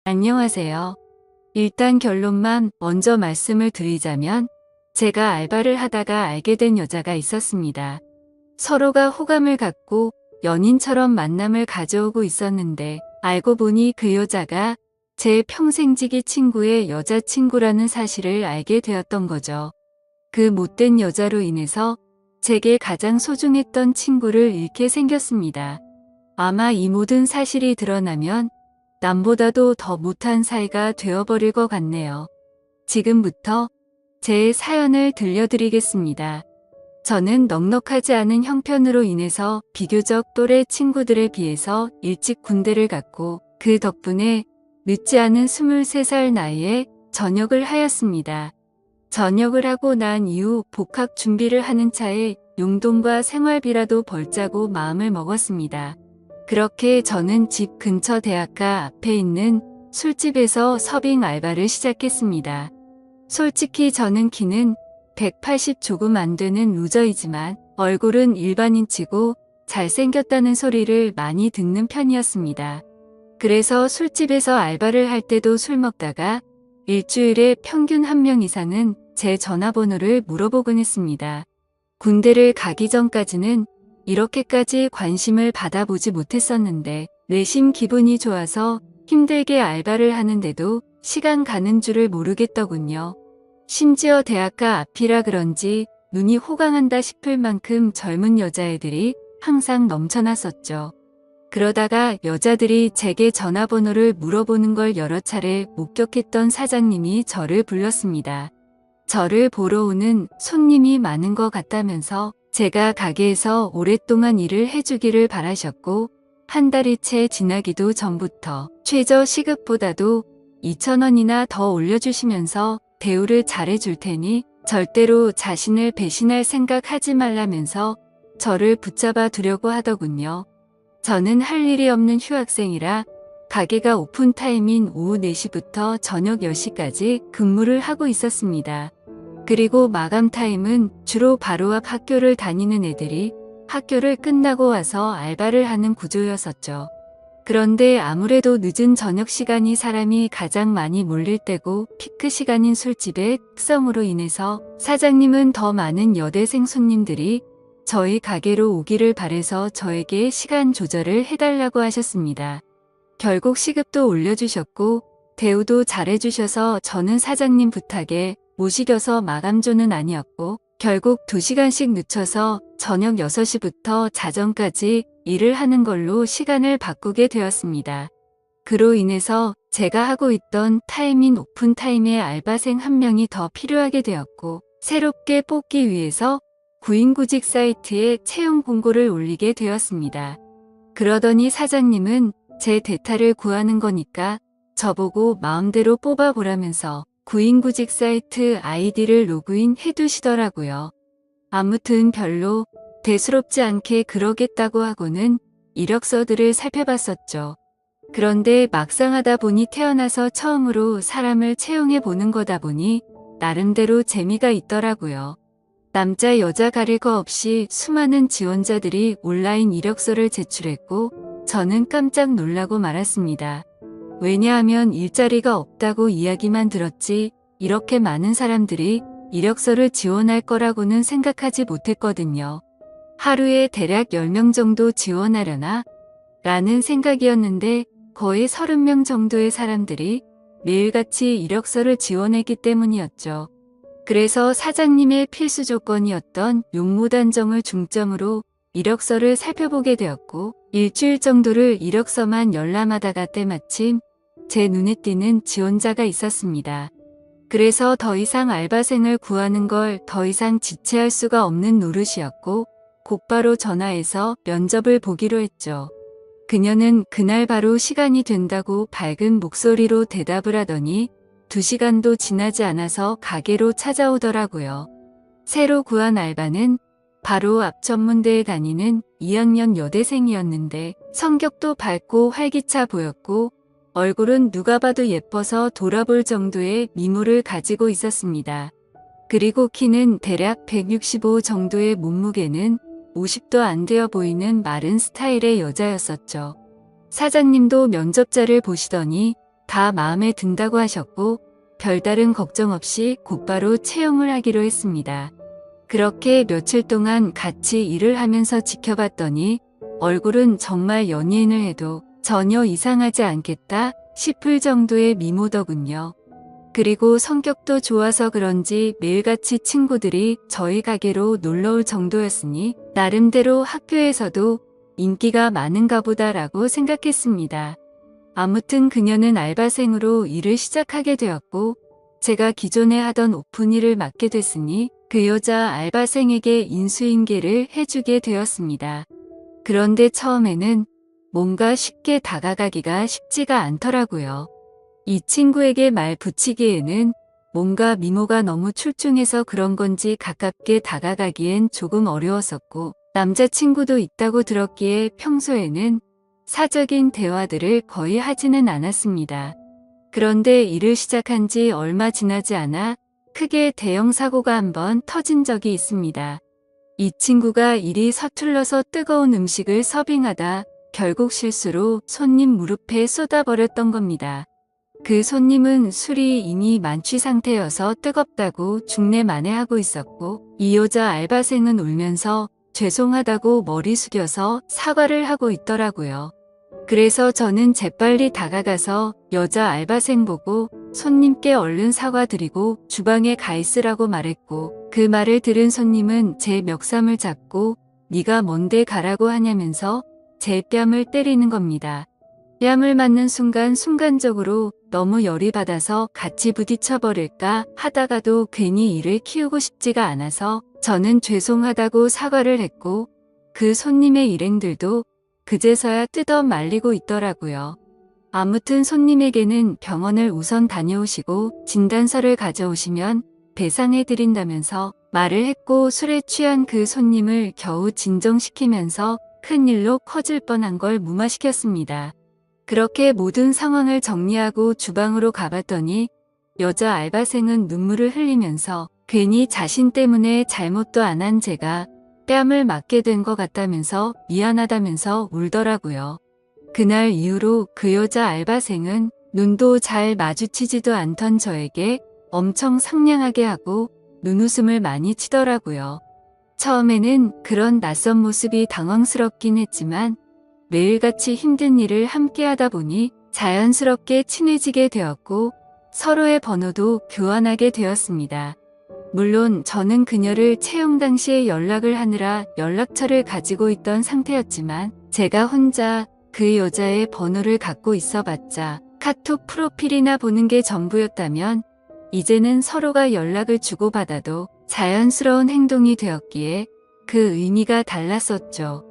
안녕하세요. 일단 결론만 먼저 말씀을 드리자면 제가 알바를 하다가 알게 된 여자가 있었습니다. 서로가 호감을 갖고 연인처럼 만남을 가져오고 있었는데 알고 보니 그 여자가 제 평생지기 친구의 여자친구라는 사실을 알게 되었던 거죠. 그 못된 여자로 인해서 제게 가장 소중했던 친구를 잃게 생겼습니다. 아마 이 모든 사실이 드러나면 남보다도 더 못한 사이가 되어버릴 것 같네요. 지금부터 제 사연을 들려드리겠습니다. 저는 넉넉하지 않은 형편으로 인해서 비교적 또래 친구들에 비해서 일찍 군대를 갔고 그 덕분에 늦지 않은 23살 나이에 전역을 하였습니다. 전역을 하고 난 이후 복학 준비를 하는 차에 용돈과 생활비라도 벌자고 마음을 먹었습니다. 그렇게 저는 집 근처 대학가 앞에 있는 술집에서 서빙 알바를 시작했습니다. 솔직히 저는 키는 180 조금 안 되는 루저이지만 얼굴은 일반인치고 잘생겼다는 소리를 많이 듣는 편이었습니다. 그래서 술집에서 알바를 할 때도 술 먹다가 일주일에 평균 1명 이상은 제 전화번호를 물어보곤 했습니다. 군대를 가기 전까지는 이렇게까지 관심을 받아보지 못했었는데 내심 기분이 좋아서 힘들게 알바를 하는데도 시간 가는 줄을 모르겠더군요. 심지어 대학가 앞이라 그런지 눈이 호강한다 싶을 만큼 젊은 여자애들이 항상 넘쳐났었죠. 그러다가 여자들이 제게 전화번호를 물어보는 걸 여러 차례 목격했던 사장님이 저를 불렀습니다. 저를 보러 오는 손님이 많은 것 같다면서 제가 가게에서 오랫동안 일을 해주기를 바라셨고 한 달이 채 지나기도 전부터 최저 시급보다도 2,000원이나 더 올려주시면서 대우를 잘해줄 테니 절대로 자신을 배신할 생각하지 말라면서 저를 붙잡아 두려고 하더군요. 저는 할 일이 없는 휴학생이라 가게가 오픈타임인 오후 4시부터 저녁 10시까지 근무를 하고 있었습니다. 그리고 마감 타임은 주로 바로 앞 학교를 다니는 애들이 학교를 끝나고 와서 알바를 하는 구조였었죠. 그런데 아무래도 늦은 저녁 시간이 사람이 가장 많이 몰릴 때고 피크 시간인 술집의 특성으로 인해서 사장님은 더 많은 여대생 손님들이 저희 가게로 오기를 바래서 저에게 시간 조절을 해달라고 하셨습니다. 결국 시급도 올려주셨고 대우도 잘해주셔서 저는 사장님 부탁에 못 이겨서 마감조는 아니었고 결국 2시간씩 늦춰서 저녁 6시부터 자정까지 일을 하는 걸로 시간을 바꾸게 되었습니다. 그로 인해서 제가 하고 있던 타임인 오픈타임에 알바생 1명이 더 필요하게 되었고 새롭게 뽑기 위해서 구인구직 사이트에 채용 공고를 올리게 되었습니다. 그러더니 사장님은 제 대타를 구하는 거니까 저보고 마음대로 뽑아보라면서 구인구직 사이트 아이디를 로그인 해두시더라고요. 아무튼 별로 대수롭지 않게 그러겠다고 하고는 이력서들을 살펴봤었죠. 그런데 막상 하다 보니 태어나서 처음으로 사람을 채용해 보는 거다 보니 나름대로 재미가 있더라고요. 남자 여자 가릴 거 없이 수많은 지원자들이 온라인 이력서를 제출했고 저는 깜짝 놀라고 말았습니다. 왜냐하면 일자리가 없다고 이야기만 들었지 이렇게 많은 사람들이 이력서를 지원할 거라고는 생각하지 못했거든요. 하루에 대략 10명 정도 지원하려나? 라는 생각이었는데 거의 30명 정도의 사람들이 매일같이 이력서를 지원했기 때문이었죠. 그래서 사장님의 필수 조건이었던 용모단정을 중점으로 이력서를 살펴보게 되었고 일주일 정도를 이력서만 열람하다가 때마침 제 눈에 띄는 지원자가 있었습니다. 그래서 더 이상 알바생을 구하는 걸 더 이상 지체할 수가 없는 노릇이었고 곧바로 전화해서 면접을 보기로 했죠. 그녀는 그날 바로 시간이 된다고 밝은 목소리로 대답을 하더니 2시간도 지나지 않아서 가게로 찾아오더라고요. 새로 구한 알바는 바로 앞 전문대에 다니는 2학년 여대생이었는데 성격도 밝고 활기차 보였고 얼굴은 누가 봐도 예뻐서 돌아볼 정도의 미모를 가지고 있었습니다. 그리고 키는 대략 165 정도의 몸무게는 50도 안 되어 보이는 마른 스타일의 여자였었죠. 사장님도 면접자를 보시더니 다 마음에 든다고 하셨고 별다른 걱정 없이 곧바로 채용을 하기로 했습니다. 그렇게 며칠 동안 같이 일을 하면서 지켜봤더니 얼굴은 정말 연예인을 해도 전혀 이상하지 않겠다 싶을 정도의 미모더군요. 그리고 성격도 좋아서 그런지 매일같이 친구들이 저희 가게로 놀러올 정도였으니 나름대로 학교에서도 인기가 많은가 보다라고 생각했습니다. 아무튼 그녀는 알바생으로 일을 시작하게 되었고 제가 기존에 하던 오픈 일을 맡게 됐으니 그 여자 알바생에게 인수인계를 해주게 되었습니다. 그런데 처음에는 뭔가 쉽게 다가가기가 쉽지가 않더라고요. 이 친구에게 말 붙이기에는 뭔가 미모가 너무 출중해서 그런 건지 가깝게 다가가기엔 조금 어려웠었고 남자친구도 있다고 들었기에 평소에는 사적인 대화들을 거의 하지는 않았습니다. 그런데 일을 시작한 지 얼마 지나지 않아 크게 대형 사고가 한번 터진 적이 있습니다. 이 친구가 일이 서툴러서 뜨거운 음식을 서빙하다 결국 실수로 손님 무릎에 쏟아버렸던 겁니다. 그 손님은 술이 이미 만취 상태여서 뜨겁다고 중내만회하고 있었고 이 여자 알바생은 울면서 죄송하다고 머리 숙여서 사과를 하고 있더라고요. 그래서 저는 재빨리 다가가서 여자 알바생 보고 손님께 얼른 사과드리고 주방에 가 있으라고 말했고 그 말을 들은 손님은 제 멱삼을 잡고 네가 뭔데 가라고 하냐면서 제 뺨을 때리는 겁니다. 뺨을 맞는 순간적으로 너무 열이 받아서 같이 부딪혀버릴까 하다가도 괜히 일을 키우고 싶지가 않아서 저는 죄송하다고 사과를 했고 그 손님의 일행들도 그제서야 뜯어 말리고 있더라고요. 아무튼 손님에게는 병원을 우선 다녀오시고 진단서를 가져오시면 배상해드린다면서 말을 했고 술에 취한 그 손님을 겨우 진정시키면서 큰일로 커질 뻔한 걸 무마시켰습니다. 그렇게 모든 상황을 정리하고 주방으로 가봤더니 여자 알바생은 눈물을 흘리면서 괜히 자신 때문에 잘못도 안 한 제가 뺨을 맞게 된 것 같다면서 미안하다면서 울더라고요. 그날 이후로 그 여자 알바생은 눈도 잘 마주치지도 않던 저에게 엄청 상냥하게 하고 눈웃음을 많이 치더라고요. 처음에는 그런 낯선 모습이 당황스럽긴 했지만 매일같이 힘든 일을 함께 하다 보니 자연스럽게 친해지게 되었고 서로의 번호도 교환하게 되었습니다. 물론 저는 그녀를 채용 당시에 연락을 하느라 연락처를 가지고 있던 상태였지만 제가 혼자 그 여자의 번호를 갖고 있어봤자 카톡 프로필이나 보는 게 전부였다면 이제는 서로가 연락을 주고받아도 자연스러운 행동이 되었기에 그 의미가 달랐었죠.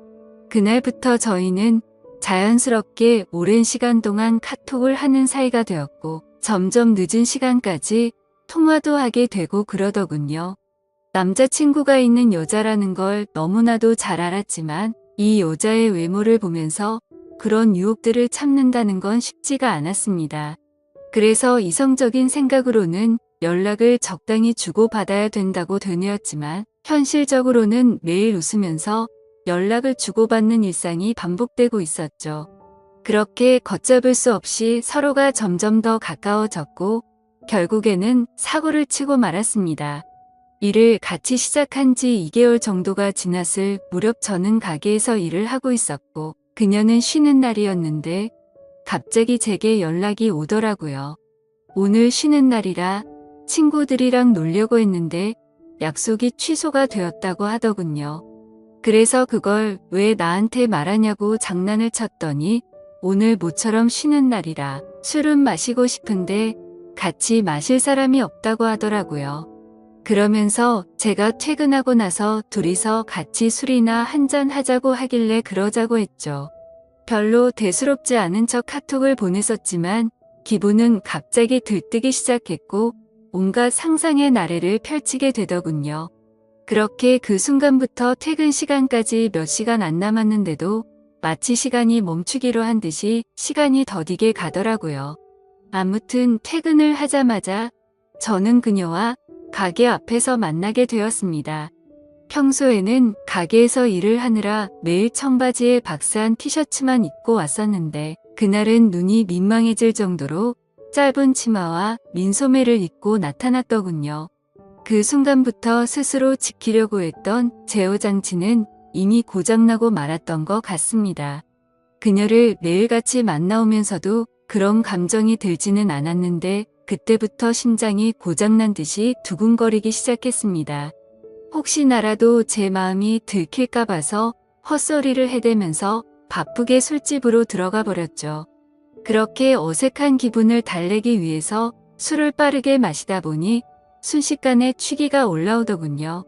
그날부터 저희는 자연스럽게 오랜 시간 동안 카톡을 하는 사이가 되었고 점점 늦은 시간까지 통화도 하게 되고 그러더군요. 남자친구가 있는 여자라는 걸 너무나도 잘 알았지만 이 여자의 외모를 보면서 그런 유혹들을 참는다는 건 쉽지가 않았습니다. 그래서 이성적인 생각으로는 연락을 적당히 주고받아야 된다고 되뇌었지만 현실적으로는 매일 웃으면서 연락을 주고받는 일상이 반복되고 있었죠. 그렇게 걷잡을 수 없이 서로가 점점 더 가까워졌고 결국에는 사고를 치고 말았습니다. 일을 같이 시작한 지 2개월 정도가 지났을 무렵 저는 가게에서 일을 하고 있었고 그녀는 쉬는 날이었는데 갑자기 제게 연락이 오더라고요. 오늘 쉬는 날이라 친구들이랑 놀려고 했는데 약속이 취소가 되었다고 하더군요. 그래서 그걸 왜 나한테 말하냐고 장난을 쳤더니 오늘 모처럼 쉬는 날이라 술은 마시고 싶은데 같이 마실 사람이 없다고 하더라고요. 그러면서 제가 퇴근하고 나서 둘이서 같이 술이나 한잔 하자고 하길래 그러자고 했죠. 별로 대수롭지 않은 척 카톡을 보냈었지만 기분은 갑자기 들뜨기 시작했고 온갖 상상의 나래를 펼치게 되더군요. 그렇게 그 순간부터 퇴근 시간까지 몇 시간 안 남았는데도 마치 시간이 멈추기로 한 듯이 시간이 더디게 가더라고요. 아무튼 퇴근을 하자마자 저는 그녀와 가게 앞에서 만나게 되었습니다. 평소에는 가게에서 일을 하느라 매일 청바지에 박스한 티셔츠만 입고 왔었는데 그날은 눈이 민망해질 정도로 짧은 치마와 민소매를 입고 나타났더군요. 그 순간부터 스스로 지키려고 했던 제어장치는 이미 고장나고 말았던 것 같습니다. 그녀를 매일같이 만나오면서도 그런 감정이 들지는 않았는데 그때부터 심장이 고장난 듯이 두근거리기 시작했습니다. 혹시나라도 제 마음이 들킬까 봐서 헛소리를 해대면서 바쁘게 술집으로 들어가 버렸죠. 그렇게 어색한 기분을 달래기 위해서 술을 빠르게 마시다 보니 순식간에 취기가 올라오더군요.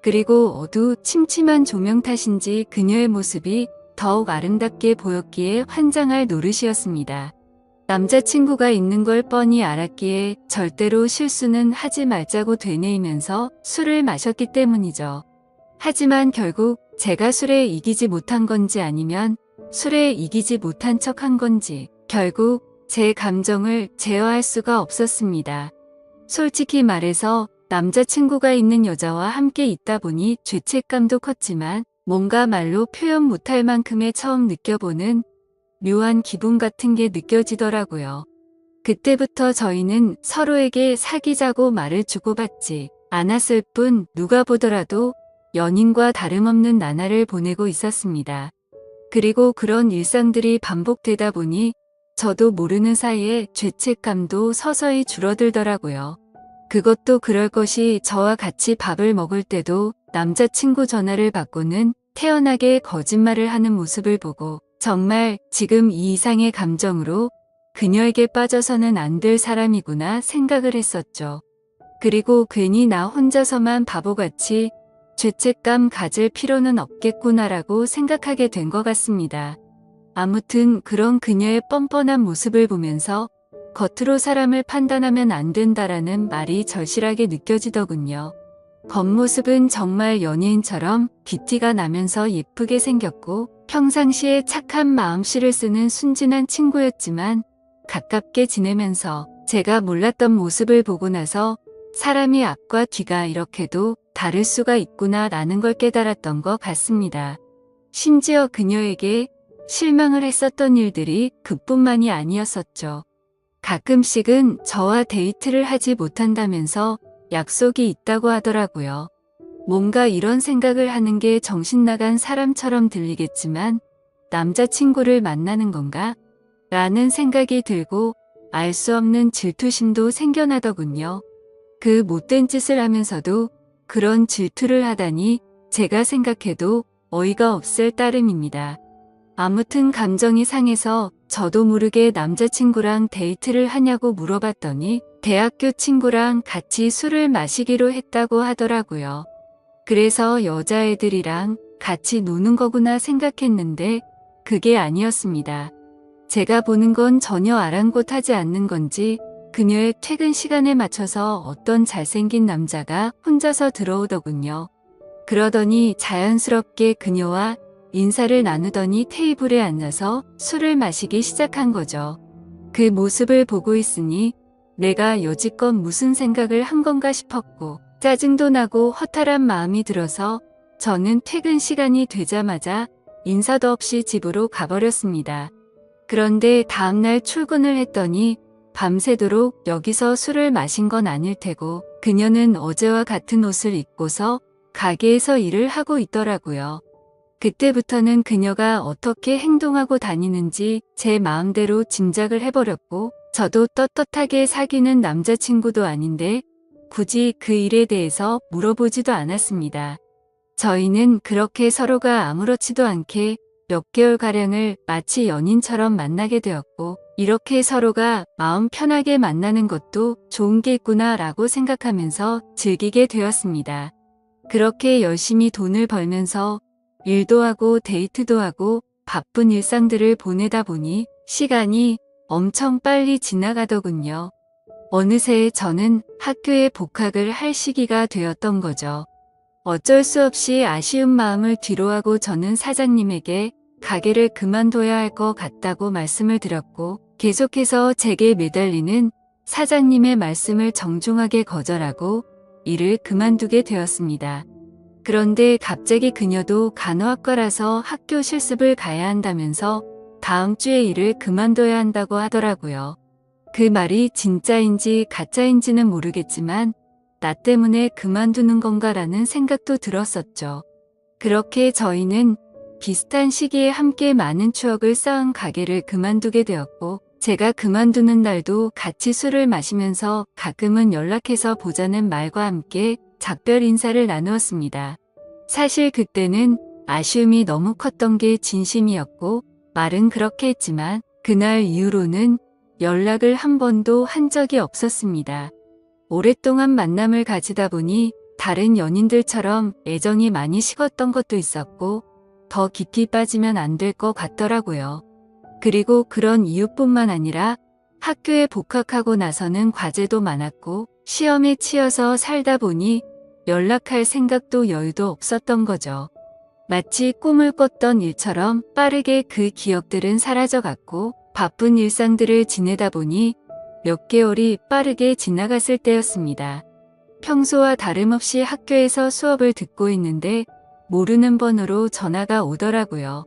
그리고 침침한 조명 탓인지 그녀의 모습이 더욱 아름답게 보였기에 환장할 노릇이었습니다. 남자친구가 있는 걸 뻔히 알았기에 절대로 실수는 하지 말자고 되뇌이면서 술을 마셨기 때문이죠. 하지만 결국 제가 술에 이기지 못한 건지 아니면 술에 이기지 못한 척한 건지 결국 제 감정을 제어할 수가 없었습니다. 솔직히 말해서 남자친구가 있는 여자와 함께 있다 보니 죄책감도 컸지만 뭔가 말로 표현 못할 만큼의 처음 느껴보는 묘한 기분 같은 게 느껴지더라고요. 그때부터 저희는 서로에게 사귀자고 말을 주고받지 않았을 뿐 누가 보더라도 연인과 다름없는 나날을 보내고 있었습니다. 그리고 그런 일상들이 반복되다 보니 저도 모르는 사이에 죄책감도 서서히 줄어들더라고요. 그것도 그럴 것이 저와 같이 밥을 먹을 때도 남자친구 전화를 받고는 태연하게 거짓말을 하는 모습을 보고 정말 지금 이 이상의 감정으로 그녀에게 빠져서는 안 될 사람이구나 생각을 했었죠. 그리고 괜히 나 혼자서만 바보같이 죄책감 가질 필요는 없겠구나라고 생각하게 된 것 같습니다. 아무튼 그런 그녀의 뻔뻔한 모습을 보면서 겉으로 사람을 판단하면 안 된다라는 말이 절실하게 느껴지더군요. 겉모습은 정말 연예인처럼 귀티가 나면서 예쁘게 생겼고 평상시에 착한 마음씨를 쓰는 순진한 친구였지만 가깝게 지내면서 제가 몰랐던 모습을 보고 나서 사람이 앞과 뒤가 이렇게도 다를 수가 있구나 라는 걸 깨달았던 것 같습니다. 심지어 그녀에게 실망을 했었던 일들이 그뿐만이 아니었었죠. 가끔씩은 저와 데이트를 하지 못한다면서 약속이 있다고 하더라고요. 뭔가 이런 생각을 하는 게 정신나간 사람처럼 들리겠지만 남자친구를 만나는 건가? 라는 생각이 들고 알 수 없는 질투심도 생겨나더군요. 그 못된 짓을 하면서도 그런 질투를 하다니 제가 생각해도 어이가 없을 따름입니다. 아무튼 감정이 상해서 저도 모르게 남자친구랑 데이트를 하냐고 물어봤더니 대학교 친구랑 같이 술을 마시기로 했다고 하더라고요. 그래서 여자애들이랑 같이 노는 거구나 생각했는데 그게 아니었습니다. 제가 보는 건 전혀 아랑곳하지 않는 건지 그녀의 퇴근 시간에 맞춰서 어떤 잘생긴 남자가 혼자서 들어오더군요. 그러더니 자연스럽게 그녀와 인사를 나누더니 테이블에 앉아서 술을 마시기 시작한 거죠. 그 모습을 보고 있으니 내가 여지껏 무슨 생각을 한 건가 싶었고 짜증도 나고 허탈한 마음이 들어서 저는 퇴근 시간이 되자마자 인사도 없이 집으로 가버렸습니다. 그런데 다음날 출근을 했더니 밤새도록 여기서 술을 마신 건 아닐 테고 그녀는 어제와 같은 옷을 입고서 가게에서 일을 하고 있더라고요. 그때부터는 그녀가 어떻게 행동하고 다니는지 제 마음대로 짐작을 해버렸고 저도 떳떳하게 사귀는 남자친구도 아닌데 굳이 그 일에 대해서 물어보지도 않았습니다. 저희는 그렇게 서로가 아무렇지도 않게 몇 개월가량을 마치 연인처럼 만나게 되었고 이렇게 서로가 마음 편하게 만나는 것도 좋은 게 있구나 라고 생각하면서 즐기게 되었습니다. 그렇게 열심히 돈을 벌면서 일도 하고 데이트도 하고 바쁜 일상들을 보내다 보니 시간이 엄청 빨리 지나가더군요. 어느새 저는 학교에 복학을 할 시기가 되었던 거죠. 어쩔 수 없이 아쉬운 마음을 뒤로하고 저는 사장님에게 가게를 그만둬야 할 것 같다고 말씀을 드렸고 계속해서 제게 매달리는 사장님의 말씀을 정중하게 거절하고 일을 그만두게 되었습니다. 그런데 갑자기 그녀도 간호학과라서 학교 실습을 가야 한다면서 다음 주에 일을 그만둬야 한다고 하더라고요. 그 말이 진짜인지 가짜인지는 모르겠지만 나 때문에 그만두는 건가라는 생각도 들었었죠. 그렇게 저희는 비슷한 시기에 함께 많은 추억을 쌓은 가게를 그만두게 되었고 제가 그만두는 날도 같이 술을 마시면서 가끔은 연락해서 보자는 말과 함께 작별 인사를 나누었습니다. 사실 그때는 아쉬움이 너무 컸던 게 진심이었고 말은 그렇게 했지만 그날 이후로는 연락을 한 번도 한 적이 없었습니다. 오랫동안 만남을 가지다 보니 다른 연인들처럼 애정이 많이 식었던 것도 있었고 더 깊이 빠지면 안 될 것 같더라고요. 그리고 그런 이유뿐만 아니라 학교에 복학하고 나서는 과제도 많았고 시험에 치여서 살다 보니 연락할 생각도 여유도 없었던 거죠. 마치 꿈을 꿨던 일처럼 빠르게 그 기억들은 사라져갔고 바쁜 일상들을 지내다 보니 몇 개월이 빠르게 지나갔을 때였습니다. 평소와 다름없이 학교에서 수업을 듣고 있는데 모르는 번호로 전화가 오더라고요.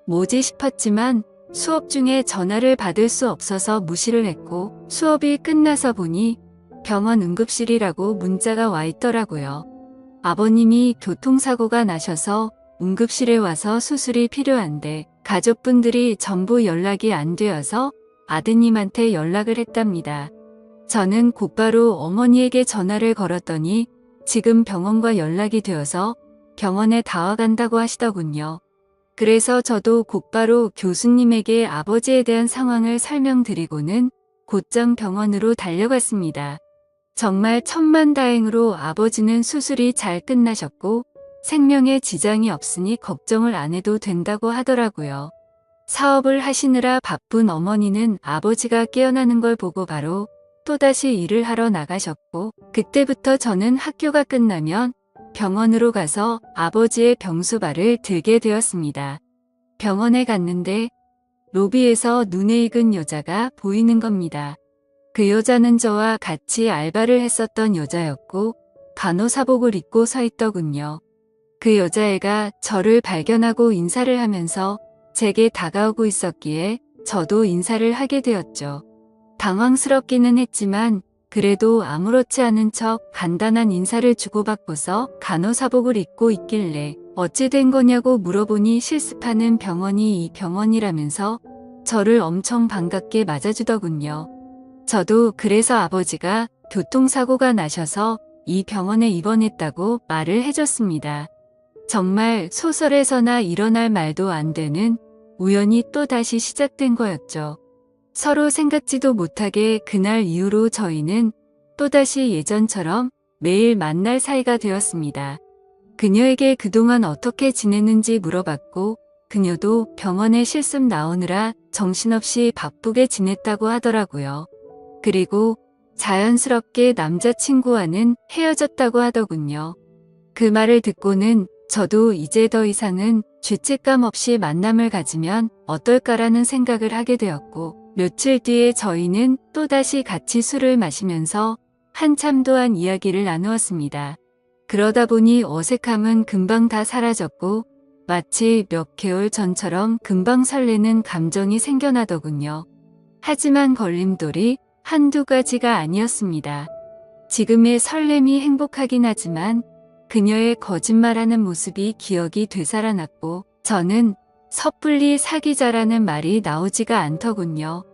뭐지 싶었지만 수업 중에 전화를 받을 수 없어서 무시를 했고 수업이 끝나서 보니 병원 응급실이라고 문자가 와 있더라고요. 아버님이 교통사고가 나셔서 응급실에 와서 수술이 필요한데 가족분들이 전부 연락이 안 되어서 아드님한테 연락을 했답니다. 저는 곧바로 어머니에게 전화를 걸었더니 지금 병원과 연락이 되어서 병원에 다 와간다고 하시더군요. 그래서 저도 곧바로 교수님에게 아버지에 대한 상황을 설명드리고는 곧장 병원으로 달려갔습니다. 정말 천만다행으로 아버지는 수술이 잘 끝나셨고 생명에 지장이 없으니 걱정을 안 해도 된다고 하더라고요. 사업을 하시느라 바쁜 어머니는 아버지가 깨어나는 걸 보고 바로 또다시 일을 하러 나가셨고 그때부터 저는 학교가 끝나면 병원으로 가서 아버지의 병수발을 들게 되었습니다. 병원에 갔는데 로비에서 눈에 익은 여자가 보이는 겁니다. 그 여자는 저와 같이 알바를 했었던 여자였고 간호사복을 입고 서 있더군요. 그 여자애가 저를 발견하고 인사를 하면서 제게 다가오고 있었기에 저도 인사를 하게 되었죠. 당황스럽기는 했지만 그래도 아무렇지 않은 척 간단한 인사를 주고받고서 간호사복을 입고 있길래 어찌 된 거냐고 물어보니 실습하는 병원이 이 병원이라면서 저를 엄청 반갑게 맞아주더군요. 저도 그래서 아버지가 교통사고가 나셔서 이 병원에 입원했다고 말을 해줬습니다. 정말 소설에서나 일어날 말도 안 되는 우연이 또다시 시작된 거였죠. 서로 생각지도 못하게 그날 이후로 저희는 또다시 예전처럼 매일 만날 사이가 되었습니다. 그녀에게 그동안 어떻게 지냈는지 물어봤고 그녀도 병원에 실습 나오느라 정신없이 바쁘게 지냈다고 하더라고요. 그리고 자연스럽게 남자친구와는 헤어졌다고 하더군요. 그 말을 듣고는 저도 이제 더 이상은 죄책감 없이 만남을 가지면 어떨까라는 생각을 하게 되었고 며칠 뒤에 저희는 또다시 같이 술을 마시면서 한참 동안 이야기를 나누었습니다. 그러다 보니 어색함은 금방 다 사라졌고 마치 몇 개월 전처럼 금방 설레는 감정이 생겨나더군요. 하지만 걸림돌이 한두 가지가 아니었습니다. 지금의 설렘이 행복하긴 하지만 그녀의 거짓말하는 모습이 기억이 되살아났고 저는 섣불리 사귀자라는 말이 나오지가 않더군요.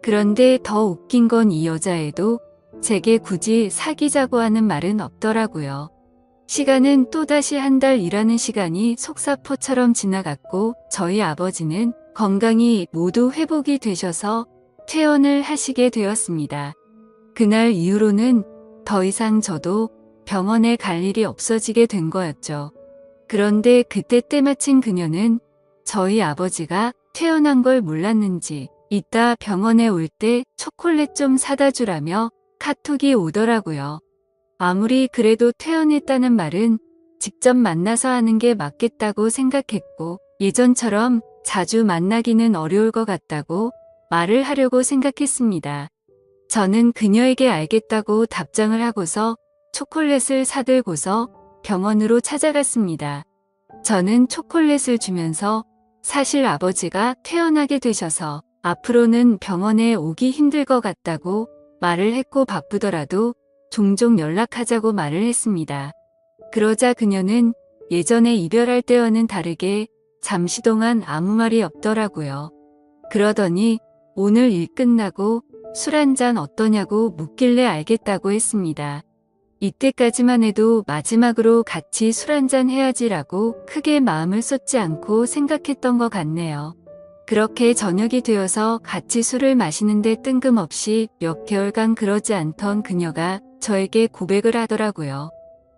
그런데 더 웃긴 건 이 여자애도 제게 굳이 사귀자고 하는 말은 없더라고요. 시간은 또다시 한 달 일하는 시간이 속사포처럼 지나갔고 저희 아버지는 건강이 모두 회복이 되셔서 퇴원을 하시게 되었습니다. 그날 이후로는 더 이상 저도 병원에 갈 일이 없어지게 된 거였죠. 그런데 그때 때마침 그녀는 저희 아버지가 퇴원한 걸 몰랐는지 이따 병원에 올 때 초콜릿 좀 사다 주라며 카톡이 오더라고요. 아무리 그래도 퇴원했다는 말은 직접 만나서 하는 게 맞겠다고 생각했고 예전처럼 자주 만나기는 어려울 것 같다고 말을 하려고 생각했습니다. 저는 그녀에게 알겠다고 답장을 하고서 초콜릿을 사들고서 병원으로 찾아갔습니다. 저는 초콜릿을 주면서 사실 아버지가 퇴원하게 되셔서 앞으로는 병원에 오기 힘들 것 같다고 말을 했고 바쁘더라도 종종 연락하자고 말을 했습니다. 그러자 그녀는 예전에 이별할 때와는 다르게 잠시 동안 아무 말이 없더라고요. 그러더니 오늘 일 끝나고 술 한잔 어떠냐고 묻길래 알겠다고 했습니다. 이때까지만 해도 마지막으로 같이 술 한잔 해야지라고 크게 마음을 쏟지 않고 생각했던 것 같네요. 그렇게 저녁이 되어서 같이 술을 마시는데 뜬금없이 몇 개월간 그러지 않던 그녀가 저에게 고백을 하더라고요.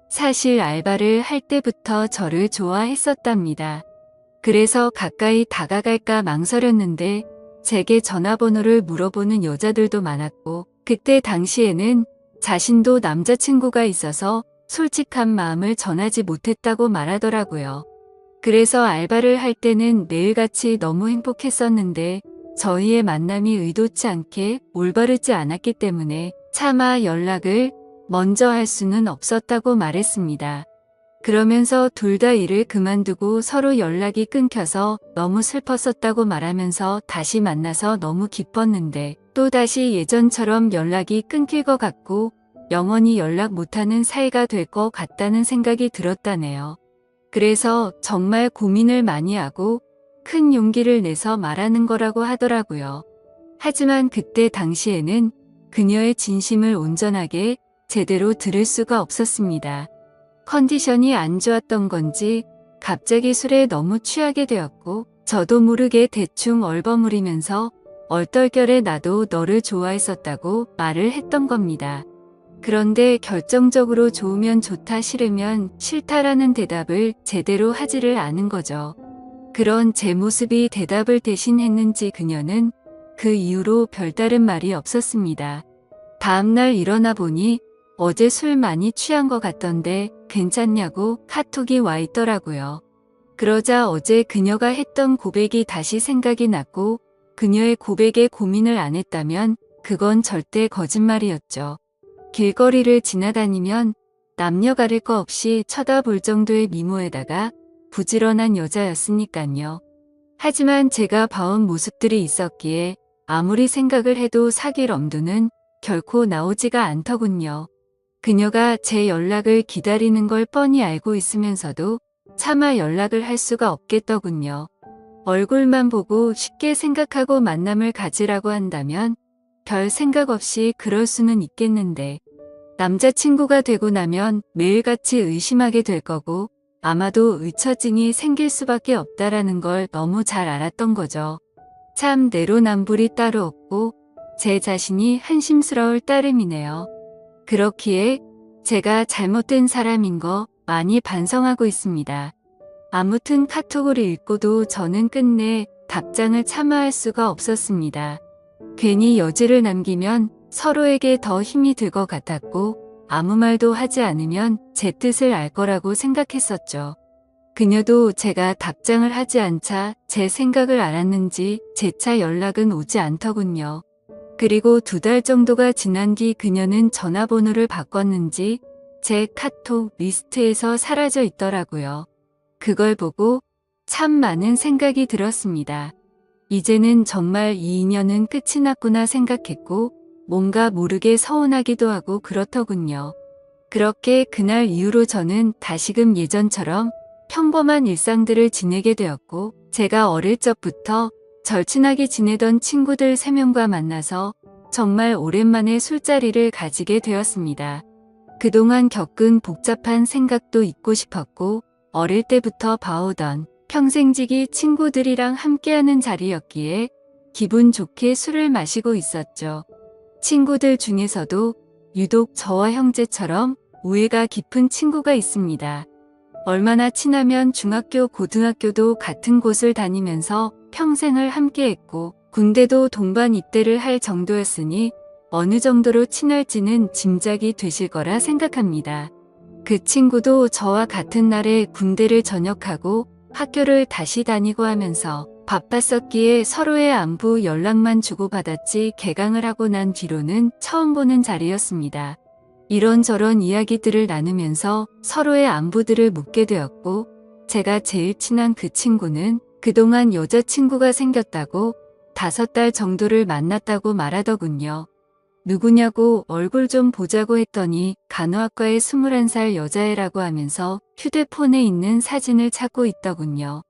사실 알바를 할 때부터 저를 좋아했었답니다. 그래서 가까이 다가갈까 망설였는데 제게 전화번호를 물어보는 여자들도 많았고 그때 당시에는 자신도 남자친구가 있어서 솔직한 마음을 전하지 못했다고 말하더라고요. 그래서 알바를 할 때는 매일같이 너무 행복했었는데 저희의 만남이 의도치 않게 올바르지 않았기 때문에 차마 연락을 먼저 할 수는 없었다고 말했습니다. 그러면서 둘 다 일을 그만두고 서로 연락이 끊겨서 너무 슬펐었다고 말하면서 다시 만나서 너무 기뻤는데 또다시 예전처럼 연락이 끊길 것 같고 영원히 연락 못하는 사이가 될 것 같다는 생각이 들었다네요. 그래서 정말 고민을 많이 하고 큰 용기를 내서 말하는 거라고 하더라고요. 하지만 그때 당시에는 그녀의 진심을 온전하게 제대로 들을 수가 없었습니다. 컨디션이 안 좋았던 건지 갑자기 술에 너무 취하게 되었고 저도 모르게 대충 얼버무리면서 얼떨결에 나도 너를 좋아했었다고 말을 했던 겁니다. 그런데 결정적으로 좋으면 좋다 싫으면 싫다라는 대답을 제대로 하지를 않은 거죠. 그런 제 모습이 대답을 대신했는지 그녀는 그 이후로 별다른 말이 없었습니다. 다음날 일어나 보니 어제 술 많이 취한 것 같던데 괜찮냐고 카톡이 와 있더라고요. 그러자 어제 그녀가 했던 고백이 다시 생각이 났고 그녀의 고백에 고민을 안 했다면 그건 절대 거짓말이었죠. 길거리를 지나다니면 남녀 가릴 거 없이 쳐다볼 정도의 미모에다가 부지런한 여자였으니깐요. 하지만 제가 봐온 모습들이 있었기에 아무리 생각을 해도 사귈 엄두는 결코 나오지가 않더군요. 그녀가 제 연락을 기다리는 걸 뻔히 알고 있으면서도 차마 연락을 할 수가 없겠더군요. 얼굴만 보고 쉽게 생각하고 만남을 가지라고 한다면 별 생각 없이 그럴 수는 있겠는데 남자친구가 되고 나면 매일같이 의심하게 될 거고 아마도 의처증이 생길 수밖에 없다라는 걸 너무 잘 알았던 거죠. 참 내로남불이 따로 없고 제 자신이 한심스러울 따름이네요. 그렇기에 제가 잘못된 사람인 거 많이 반성하고 있습니다. 아무튼 카톡을 읽고도 저는 끝내 답장을 차마 할 수가 없었습니다. 괜히 여지를 남기면 서로에게 더 힘이 들 것 같았고 아무 말도 하지 않으면 제 뜻을 알 거라고 생각했었죠. 그녀도 제가 답장을 하지 않자 제 생각을 알았는지 재차 연락은 오지 않더군요. 그리고 2달 정도가 지난 뒤 그녀는 전화번호를 바꿨는지 제 카톡 리스트에서 사라져 있더라고요. 그걸 보고 참 많은 생각이 들었습니다. 이제는 정말 이 인연은 끝이 났구나 생각했고 뭔가 모르게 서운하기도 하고 그렇더군요. 그렇게 그날 이후로 저는 다시금 예전처럼 평범한 일상들을 지내게 되었고 제가 어릴 적부터 절친하게 지내던 친구들 3명과 만나서 정말 오랜만에 술자리를 가지게 되었습니다. 그동안 겪은 복잡한 생각도 잊고 싶었고 어릴 때부터 봐오던 평생지기 친구들이랑 함께하는 자리였기에 기분 좋게 술을 마시고 있었죠. 친구들 중에서도 유독 저와 형제처럼 우애가 깊은 친구가 있습니다. 얼마나 친하면 중학교, 고등학교도 같은 곳을 다니면서 평생을 함께했고 군대도 동반 입대를 할 정도였으니 어느 정도로 친할지는 짐작이 되실 거라 생각합니다. 그 친구도 저와 같은 날에 군대를 전역하고 학교를 다시 다니고 하면서 바빴었기에 서로의 안부 연락만 주고받았지 개강을 하고 난 뒤로는 처음 보는 자리였습니다. 이런저런 이야기들을 나누면서 서로의 안부들을 묻게 되었고 제가 제일 친한 그 친구는 그동안 여자친구가 생겼다고 5달 정도를 만났다고 말하더군요. 누구냐고 얼굴 좀 보자고 했더니 간호학과의 21살 여자애라고 하면서 휴대폰에 있는 사진을 찾고 있더군요.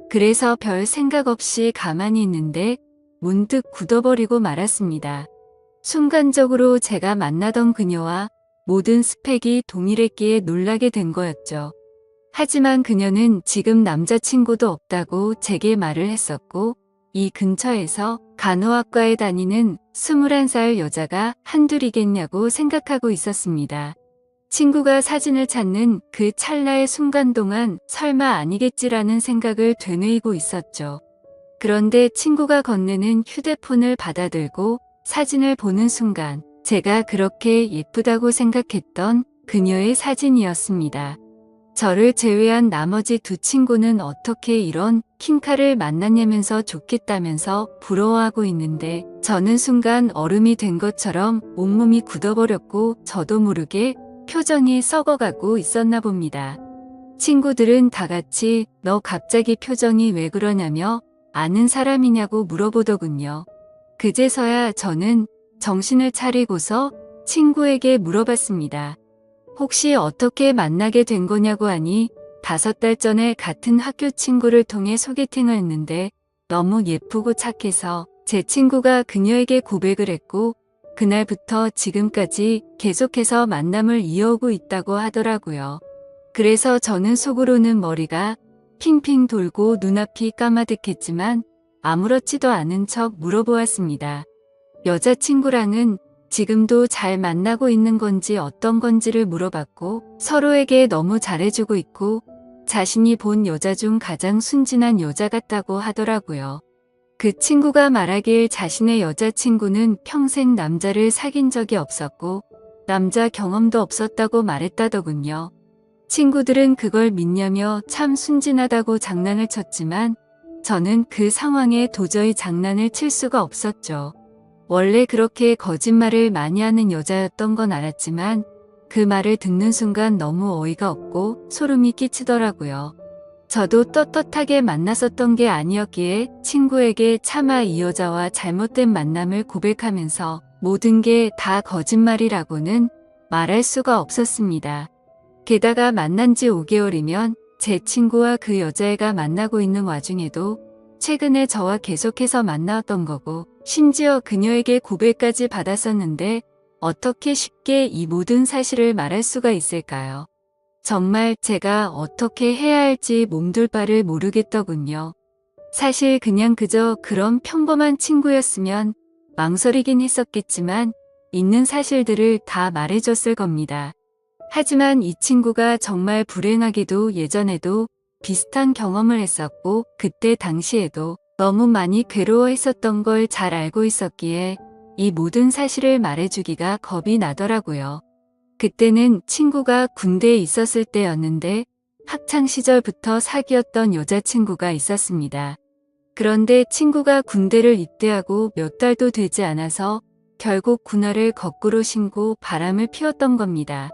그래서 별 생각 없이 가만히 있는데 문득 굳어버리고 말았습니다. 순간적으로 제가 만나던 그녀와 모든 스펙이 동일했기에 놀라게 된 거였죠. 하지만 그녀는 지금 남자친구도 없다고 제게 말을 했었고, 이 근처에서 간호학과에 다니는 21살 여자가 한둘이겠냐고 생각하고 있었습니다. 친구가 사진을 찾는 그 찰나의 순간 동안 설마 아니겠지라는 생각을 되뇌이고 있었죠. 그런데 친구가 건네는 휴대폰을 받아들고 사진을 보는 순간 제가 그렇게 예쁘다고 생각했던 그녀의 사진이었습니다. 저를 제외한 나머지 2 친구는 어떻게 이런 킹카를 만났냐면서 좋겠다면서 부러워하고 있는데 저는 순간 얼음이 된 것처럼 온몸이 굳어버렸고 저도 모르게 표정이 썩어가고 있었나 봅니다. 친구들은 다 같이 너 갑자기 표정이 왜 그러냐며 아는 사람이냐고 물어보더군요. 그제서야 저는 정신을 차리고서 친구에게 물어봤습니다. 혹시 어떻게 만나게 된 거냐고 하니 5달 전에 같은 학교 친구를 통해 소개팅을 했는데 너무 예쁘고 착해서 제 친구가 그녀에게 고백을 했고 그날부터 지금까지 계속해서 만남을 이어오고 있다고 하더라고요. 그래서 저는 속으로는 머리가 핑핑 돌고 눈앞이 까마득했지만 아무렇지도 않은 척 물어보았습니다. 여자친구랑은 지금도 잘 만나고 있는 건지 어떤 건지를 물어봤고 서로에게 너무 잘해주고 있고 자신이 본 여자 중 가장 순진한 여자 같다고 하더라고요. 그 친구가 말하길 자신의 여자친구는 평생 남자를 사귄 적이 없었고 남자 경험도 없었다고 말했다더군요. 친구들은 그걸 믿냐며 참 순진하다고 장난을 쳤지만 저는 그 상황에 도저히 장난을 칠 수가 없었죠. 원래 그렇게 거짓말을 많이 하는 여자였던 건 알았지만 그 말을 듣는 순간 너무 어이가 없고 소름이 끼치더라고요. 저도 떳떳하게 만났었던 게 아니었기에 친구에게 차마 이 여자와 잘못된 만남을 고백하면서 모든 게 다 거짓말이라고는 말할 수가 없었습니다. 게다가 만난 지 5개월이면 제 친구와 그 여자애가 만나고 있는 와중에도 최근에 저와 계속해서 만나왔던 거고 심지어 그녀에게 고백까지 받았었는데 어떻게 쉽게 이 모든 사실을 말할 수가 있을까요? 정말 제가 어떻게 해야 할지 몸둘 바를 모르겠더군요. 사실 그냥 그저 그런 평범한 친구였으면 망설이긴 했었겠지만 있는 사실들을 다 말해줬을 겁니다. 하지만 이 친구가 정말 불행하게도 예전에도 비슷한 경험을 했었고 그때 당시에도 너무 많이 괴로워했었던 걸 잘 알고 있었기에 이 모든 사실을 말해주기가 겁이 나더라고요. 그때는 친구가 군대에 있었을 때였는데 학창시절부터 사귀었던 여자친구가 있었습니다. 그런데 친구가 군대를 입대하고 몇 달도 되지 않아서 결국 군화를 거꾸로 신고 바람을 피웠던 겁니다.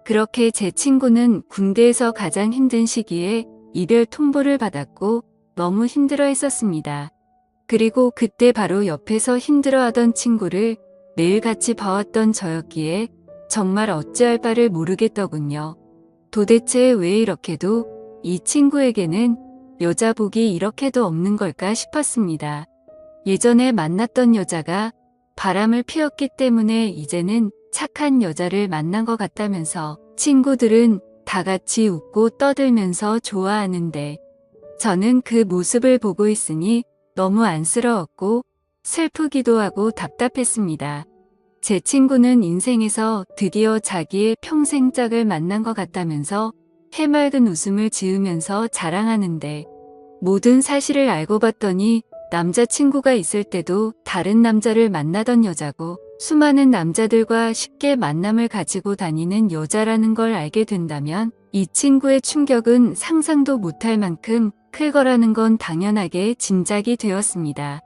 그렇게 제 친구는 군대에서 가장 힘든 시기에 이별 통보를 받았고 너무 힘들어 했었습니다. 그리고 그때 바로 옆에서 힘들어하던 친구를 매일 같이 봐왔던 저였기에 정말 어찌할 바를 모르겠더군요. 도대체 왜 이렇게도 이 친구에게는 여자복이 이렇게도 없는 걸까 싶었습니다. 예전에 만났던 여자가 바람을 피웠기 때문에 이제는 착한 여자를 만난 것 같다면서 친구들은 다 같이 웃고 떠들면서 좋아하는데 저는 그 모습을 보고 있으니 너무 안쓰러웠고 슬프기도 하고 답답했습니다. 제 친구는 인생에서 드디어 자기의 평생 짝을 만난 것 같다면서 해맑은 웃음을 지으면서 자랑하는데 모든 사실을 알고 봤더니 남자친구가 있을 때도 다른 남자를 만나던 여자고 수많은 남자들과 쉽게 만남을 가지고 다니는 여자라는 걸 알게 된다면 이 친구의 충격은 상상도 못할 만큼 클 거라는 건 당연하게 짐작이 되었습니다.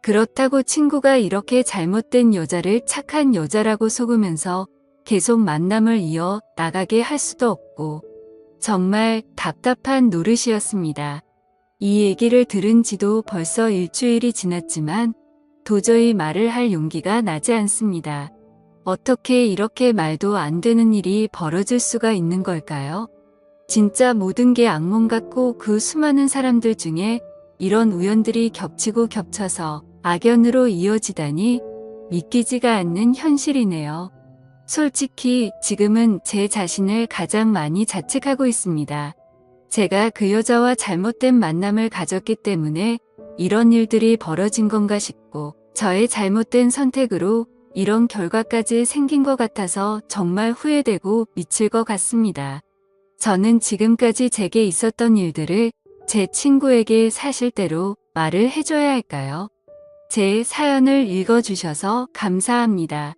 그렇다고 친구가 이렇게 잘못된 여자를 착한 여자라고 속으면서 계속 만남을 이어 나가게 할 수도 없고 정말 답답한 노릇이었습니다. 이 얘기를 들은 지도 벌써 일주일이 지났지만 도저히 말을 할 용기가 나지 않습니다. 어떻게 이렇게 말도 안 되는 일이 벌어질 수가 있는 걸까요? 진짜 모든 게 악몽 같고 그 수많은 사람들 중에 이런 우연들이 겹치고 겹쳐서 악연으로 이어지다니 믿기지가 않는 현실이네요. 솔직히 지금은 제 자신을 가장 많이 자책하고 있습니다. 제가 그 여자와 잘못된 만남을 가졌기 때문에 이런 일들이 벌어진 건가 싶고 저의 잘못된 선택으로 이런 결과까지 생긴 것 같아서 정말 후회되고 미칠 것 같습니다. 저는 지금까지 제게 있었던 일들을 제 친구에게 사실대로 말을 해줘야 할까요? 제 사연을 읽어주셔서 감사합니다.